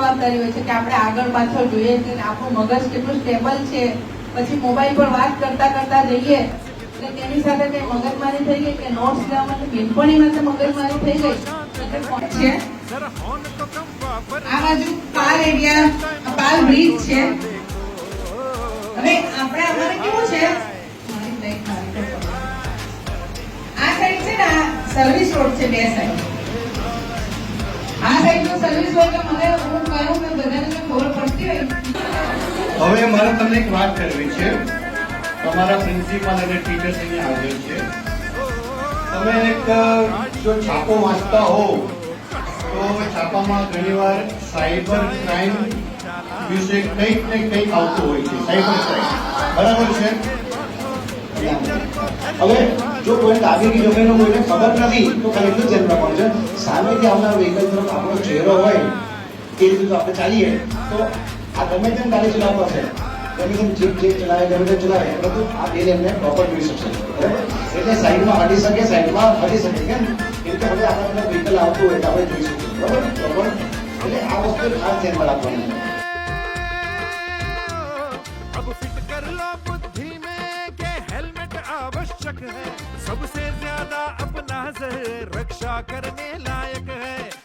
જવાબદારી હોય છે કે આપણે આગળ પાછળ જોઈએ કે આપણું મગજ કેટલું સ્ટેબલ છે. પછી મોબાઈલ પર વાત કરતા કરતા જઈએ એટલે તેની સાથે કઈ મગજમારી થઈ ગઈ કે નોટ્સ લેવામાં બેનપણીમાં તો મગજમારી થઈ ગઈ છે. આ બાજુ પાલ એરિયા, પાલ બ્રિજ છે. હવે આપણે અમારે કેવું છે, આ સાઈડ છે ને સર્વિસ રોડ છે, બે સાઈડ. આ સાઈડ નો સર્વિસ રોડ મને હું કરું કે બધાને ખબર પડતી હોય. હવે મારે તમને એક વાત કરવી છે. તમારા પ્રિન્સિપાલ અને ટીચર્સ અહીંયા હાજર છે. તમે એક જો છાપો વાંચતા હો તો છાપામાં ઘણીવાર સાયબર ક્રાઇમ વિશે કંઈક ને કંઈક આવતું હોય છે. સાયબર ક્રાઇમ બરાબર છે. હવે જો કોઈ દાગીની જમીનો કોઈને ખબર નથી તો ખાલી એટલું જ ધ્યાન રાખવાનું છે, સામેથી આવનાર વ્હીકલ તરફ આપણો ચહેરો હોય એ રીતે આપણે ચાલીએ તો આ ગમે તેમ ગાડી ચલાવવા છે, ગમે તેમ જીપ ચલાવે, ગમે તેમ ચલાવે, પરંતુ આ બેન એમને પ્રોપર જોઈ શકશે. બરાબર, એટલે સાઈડમાં હટી શકે, સાઈડમાં હટી શકે. કેમ કેમ કે હવે આપણે વ્હીકલ આવતું હોય તો આપણે જોઈ શકીએ. બરાબર બરાબર, એટલે આ વસ્તુ ખાસ ધ્યાનમાં રાખવાની છે. आवश्यक है, सबसे ज्यादा अपना से रक्षा करने लायक है।